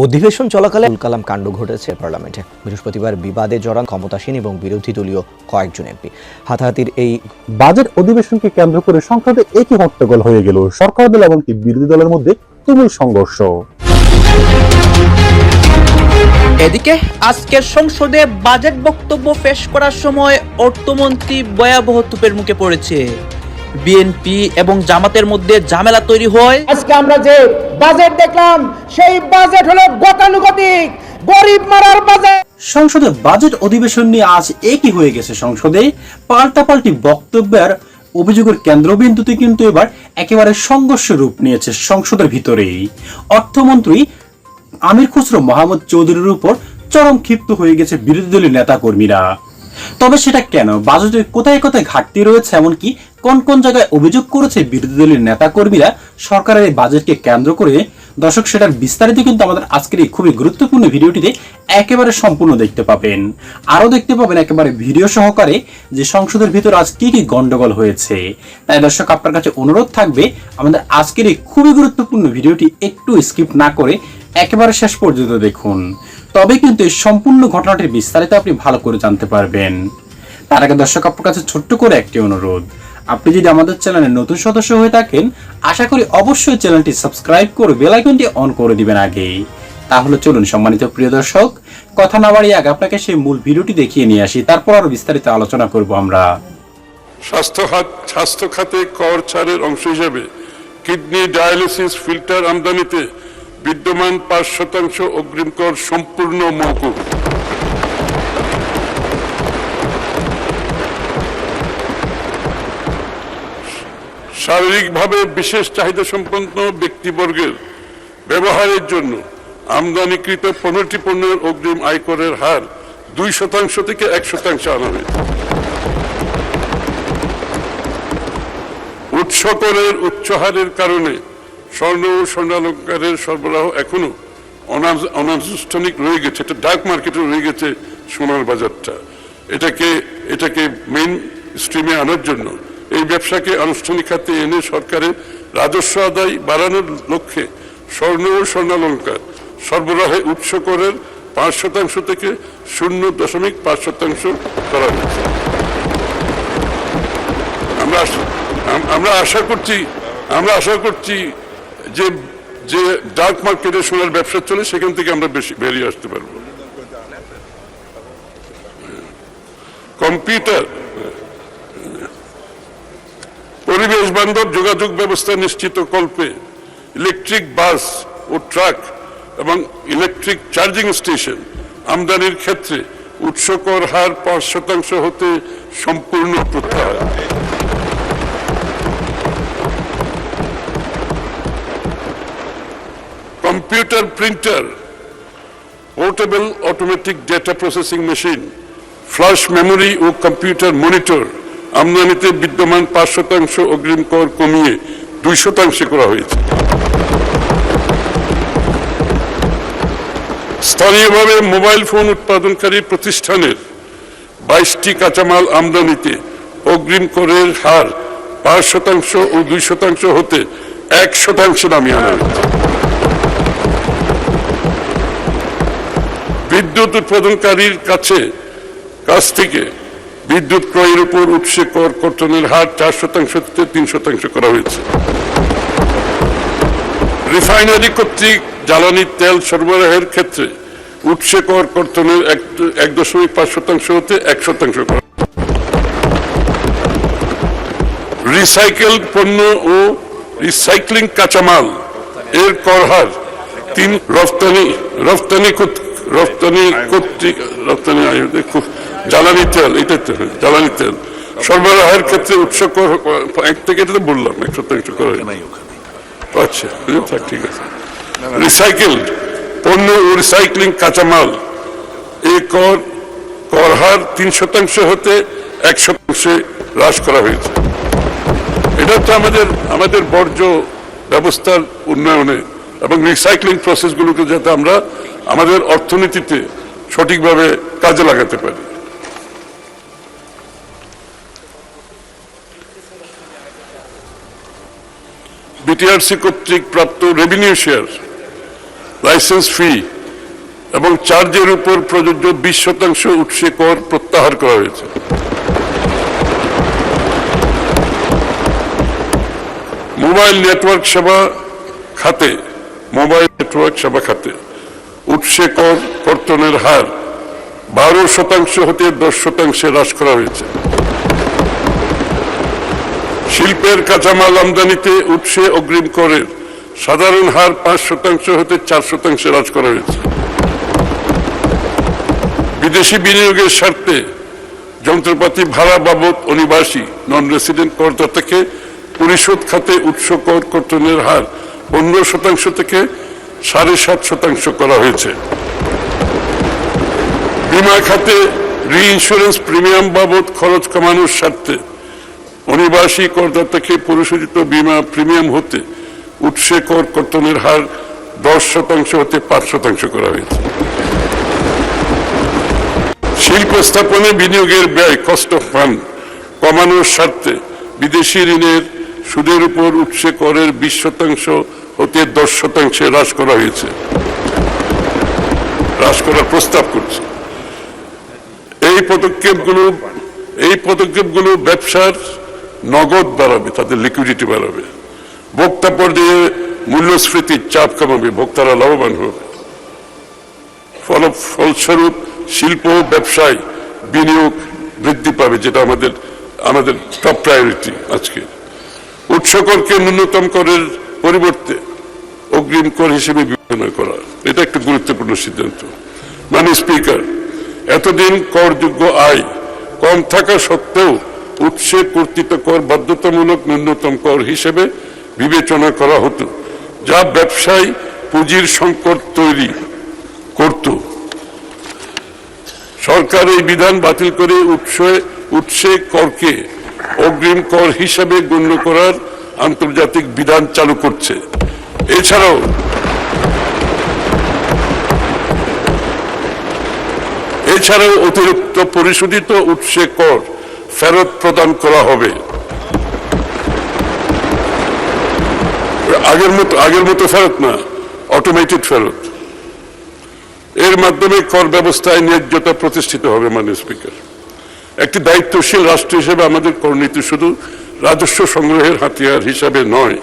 অধিবেশন চলাকালে আবুল কালাম কাণ্ড ঘটেছে পার্লামেন্টে। বৃহস্পতিবার বিবাদে জড়ান ক্ষমতাসীন এবং বিরোধী দলীয় কয়েকজন এমপি। হাতাহাতির এই বাজেট অধিবেশনকে কেন্দ্র করে সংসদে একই হট্টগোল হয়ে গেল। সরকার দল এবং বিরোধী দলের মধ্যে তুমুল সংঘর্ষ। এদিকে আজকের সংসদে বাজেট বক্তব্য পেশ করার সময় অর্থমন্ত্রী ভয়াবহ তোপের মুখে পড়েছে। বিএনপি এবং জামাতের মধ্যে ঝামেলা তৈরি হয়। আজকে আমরা যে বাজেট দেখলাম সেই বাজেট হলো গতানুগতিক গরিব মারার বাজেট। সংসদে বাজেট অধিবেশন নিয়ে আজ একই হয়ে গেছে। সংসদে পাল্টাপাল্টি বক্তব্যের অভিযোগের কেন্দ্রবিন্দুতে কিন্তু এবার একেবারে সংঘর্ষ রূপ নিয়েছে সংসদের ভিতরেই। অর্থমন্ত্রী আমির খুসরো মাহমুদ চৌধুরীর উপর চরম ক্ষিপ্ত হয়ে গেছে বিরোধী দলীয় নেতা কর্মীরা। তবে সেটা কেন, বাজেটের কোথায় কোথায় ঘাটতি রয়েছে, এমনকি কোন কোন জায়গায় অভিযোগ করেছে বিরোধী দলীয় নেতা কর্মীরা সরকারের এই বাজেটকে কেন্দ্র করে, দর্শক সেটার বিস্তারিত কিন্তু আমাদের আজকের এই খুবই গুরুত্বপূর্ণ ভিডিওটিতে একেবারে সম্পূর্ণ দেখতে পাবেন। আরো দেখতে পাবেন একেবারে ভিডিও সহকারে যে সংসদের ভিতর আজ কি কি গন্ডগোল হয়েছে। তাই দর্শক আপনার কাছে অনুরোধ থাকবে আমাদের আজকের এই খুবই গুরুত্বপূর্ণ ভিডিওটি একটু স্কিপ না করে একেবারে শেষ পর্যন্ত দেখুন, তবে কিন্তু এই সম্পূর্ণ ঘটনাটির বিস্তারিত আপনি ভালো করে জানতে পারবেন। তার আগে দর্শক আপনার কাছে ছোট্ট করে একটি অনুরোধ, আপনি যদি আমাদের চ্যানেলে নতুন সদস্য হয়ে থাকেন আশা করি অবশ্যই চ্যানেলটি সাবস্ক্রাইব করে বেল আইকনটি অন করে দিবেন আগে। তাহলে চলুন সম্মানিত প্রিয় দর্শক, কথা না বাড়িয়ে আগে আপনাকে সেই মূল ভিডিওটি দেখিয়ে নিয়ে আসি, তারপর আরো বিস্তারিত আলোচনা করব আমরা। স্বাস্থ্য খাতে কর ছাড়ের অংশ হিসেবে কিডনি ডায়ালিসিস ফিল্টার আমদানিতে বিদ্যমান 5% অগ্রিম কর সম্পূর্ণ মওকুফ। শারীরিকভাবে বিশেষ চাহিদা সম্পন্ন ব্যক্তিবর্গের ব্যবহারের জন্য আমদানিকৃত 15টি পণ্যের অগ্রিম আয়করের হার 2% থেকে 1% আনা হয়েছে। উৎস করের উচ্চ হারের কারণে স্বর্ণ ও স্বর্ণালঙ্কারের সরবরাহ এখনো অনানুষ্ঠানিক রয়ে গেছে, এটা ডার্ক মার্কেটে রয়ে গেছে সোনার বাজারটা। এটাকে মেইন স্ট্রিমে আনার জন্য এই ব্যবসাকে আনুষ্ঠানিক খাতে এনে সরকারের রাজস্ব আদায় বাড়ানোর লক্ষ্যে স্বর্ণ ও স্বর্ণালঙ্কার সরবরাহে উৎস করের 5% থেকে 0.5% করা হয়েছে। আমরা আশা করছি যে ডার্ক মার্কেটে সোনার ব্যবসা চলে সেখান থেকে আমরা বেশি বেরিয়ে আসতে পারবো। কম্পিউটার, পরিবেশ বান্ধব যোগাযোগ ব্যবস্থা নিশ্চিত কল্পে ইলেকট্রিক বাস ও ট্রাক এবং ইলেকট্রিক চার্জিং স্টেশন আমদানির ক্ষেত্রে উৎস কর হার 5% হতে সম্পূর্ণ প্রত্যাহার। Computer printer, portable automatic data processing machine, flash memory ও কম্পিউটার মনিটর আমদানিতে বিদ্যমান 5% অগ্রিম কর কমিয়ে 2% করা হয়েছে। স্থানীয়ভাবে মোবাইল ফোন উৎপাদনকারী প্রতিষ্ঠানের 22টি কাঁচামাল আমদানিতে অগ্রিম করের হার 5% ও 2% হতে 1% নামিয়ে আনা হয়েছে। বিদ্যুৎ উৎপাদনকারীর কাছ থেকে বিদ্যুৎ ক্রয়ের উপর উৎসে কর কর্তনের হার 4% থেকে 3% করা হয়েছে। রিফাইনারি কর্তৃক জ্বালানি তেল সরবরাহের ক্ষেত্রে উৎসে কর কর্তনের 1.5% হতে 1% করা। রিসাইকেল পণ্য ও রিসাইক্লিং কাঁচামাল এর কর হার রফতানি জ্বালানি তেল সরবরাহের ক্ষেত্রে উৎস কর 1 থেকে, এটা তো বললাম 1% করা হয়। আচ্ছা ঠিক আছে। রিসাইকেলড পণ্য ও রিসাইক্লিং কাঁচামাল এই কর হার 3% হতে 1% হ্রাস করা হয়েছে। এটা তো আমাদের বর্জ্য ব্যবস্থার উন্নয়নে এবং রিসাইক্লিং প্রসেসগুলোকে যাতে আমরা আমাদের অর্থনীতিতে সঠিকভাবে কাজে লাগাতে পারি। বিটিআরসি কর্তৃক প্রাপ্ত রেভিনিউ শেয়ার লাইসেন্স ফি এবং চার্জের উপর প্রযোজ্য 20% উৎসে কর প্রত্যাহার করা হয়েছে। মোবাইল নেটওয়ার্ক সেবা খাতে উৎসে কর কর্তনের হার 12% হতে 10% হ্রাস করা হয়েছে। শিল্পের কাঁচামাল আমদানিতে উৎসে অগ্রিম করের সাধারণ হার 5% হতে 4% হ্রাস করা হয়েছে। বিদেশি বিনিয়োগের স্বার্থে যন্ত্রপাতি ভাড়া বাবদ অনিবাসী নন রেসিডেন্ট করদাতাকে পরিশোধ খাতে উৎস কর কর্তনের হার 15% থেকে 7.5% করা হয়েছে। বীমা খাতে রি-ইন্স্যুরেন্স প্রিমিয়াম বাবদ খরচ কমানোর স্বার্থে অনিবাসী করদাতাকে পরিশোধিত বীমা প্রিমিয়াম হতে উৎসে কর কর্তনের হার 10% হতে 5% করা হয়েছে। শিল্প স্থাপনে বিনিয়োগের ব্যয় কস্ট অফ ফান্ড কমানোর স্বার্থে বিদেশি ঋণের সুদের উপর উৎসে করের 20% হতে 10% হ্রাস করা হয়েছে, হ্রাস করার প্রস্তাব করছে। এই পদক্ষেপগুলো ব্যবসার নগদ বাড়াবে, তাদের লিকুইডিটি বাড়াবে, ভোক্তা পর্যায়ে মূল্যস্ফীতির চাপ কমাবে, ভোক্তারা লাভবান হবে। ফলস্বরূপ শিল্প ব্যবসায় বিনিয়োগ বৃদ্ধি পাবে, যেটা আমাদের টপ প্রায়োরিটি আজকে। উৎস করকে ন্যূনতম করের পরিবর্তে অগ্রিম কর হিসেবে বিবেচনা করা, এটা একটা গুরুত্বপূর্ণ সিদ্ধান্ত। মাননীয় স্পিকার, এতদিন করযোগ্য আয় কম থাকা সত্ত্বেও উৎসে কর্তৃত কর বাধ্যতামূলক ন্যূনতম কর হিসেবে বিবেচনা করা হতো, যা ব্যবসায় পুঁজির সংকট তৈরি করত। সরকার এই বিধান বাতিল করে উৎসে করকে অগ্রিম কর হিসাবে গণ্য করার আন্তর্জাতিক বিধান চালু করছে। এছাড়াও অতিরিক্ত পরিশোধিত উৎসে কর ফেরত প্রদান করা হবে। আগের মতো ফেরত না, অটোমেটেড ফেরত। এর মাধ্যমে কর ব্যবস্থায় ন্যায্যতা প্রতিষ্ঠিত হবে। মাননীয় স্পিকার, একটি দায়িত্বশীল রাষ্ট্র হিসেবে আমাদের করনীতি শুধু রাজস্ব সংগ্রহের হাতিয়ার হিসাবে নয়,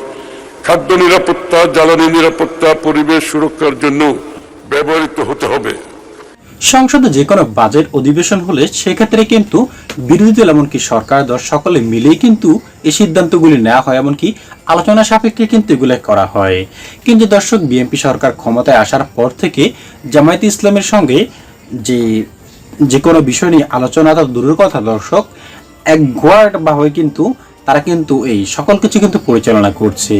খাদ্য নিরাপত্তা, জ্বালানি নিরাপত্তা, পরিবেশ সুরক্ষার জন্য ব্যবহৃত হতে হবে। সংসদে যে কোনো বাজেট অধিবেশন হলে সেক্ষেত্রে কিন্তু বিরোধী দল এমনকি সরকার দল সকলে মিলেই কিন্তু এই সিদ্ধান্তগুলি নেওয়া হয়, এমনকি আলোচনা সাপেক্ষে কিন্তু এগুলো করা হয়। কিন্তু দর্শক, বিএনপি সরকার ক্ষমতায় আসার পর থেকে জামায়াতে ইসলামের সঙ্গে যে কোনো বিষয় নিয়ে আলোচনা তো দূরের কথা দর্শক, এক গোয়াট বা হয়ে কিন্তু তারা কিন্তু এই সকল কিছু কিন্তু পরিচালনা করছে।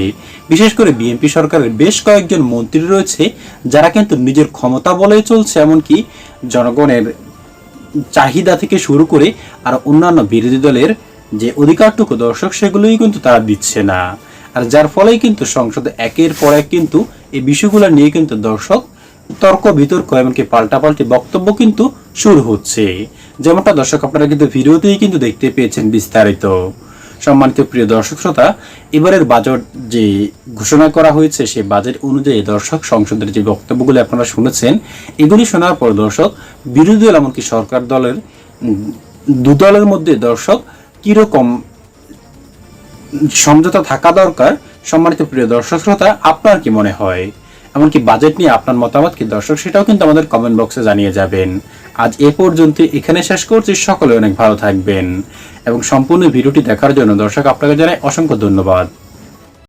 বিশেষ করে বিএনপি সরকারের বেশ কয়েকজন মন্ত্রী রয়েছে যারা কিন্তু নিজের ক্ষমতা বলে চলছে, এমনকি জনগণের চাহিদা থেকে শুরু করে আর অন্যান্য বিরোধী দলের যে অধিকারটুকু দর্শক সেগুলোই কিন্তু তারা দিচ্ছে না। আর যার ফলেই কিন্তু সংসদে একের পর এক কিন্তু এই বিষয়গুলো নিয়ে কিন্তু দর্শক তর্ক বিতর্ক এমনকি পাল্টাপাল্টি বক্তব্য কিন্তু শুরু হচ্ছে, যেমনটা দর্শক আপনারা কিন্তু ভিডিওতেই কিন্তু দেখতে পেয়েছেন বিস্তারিত। সম্মানিত প্রিয় দর্শক শ্রোতা, এবারের বাজেট যে ঘোষণা করা হয়েছে সেই বাজেট অনুযায়ী দর্শক সংসদের যে বক্তব্যগুলি আপনারা শুনেছেন, এগুলি শোনার পর দর্শক বিরোধী দল এমনকি সরকার দলের দু দলের মধ্যে দর্শক কিরকম সমঝোতা থাকা দরকার, সম্মানিত প্রিয় দর্শক শ্রোতা আপনার কি মনে হয়? এমনকি বাজেট নিয়ে আপনার মতামত কি দর্শক, সেটাও কিন্তু আমাদের কমেন্ট বক্সে জানিয়ে যাবেন। আজ এ পর্যন্ত এখানে শেষ করছি। সকলে অনেক ভালো থাকবেন এবং সম্পূর্ণ ভিডিওটি দেখার জন্য দর্শক আপনাকে জানাই অসংখ্য ধন্যবাদ।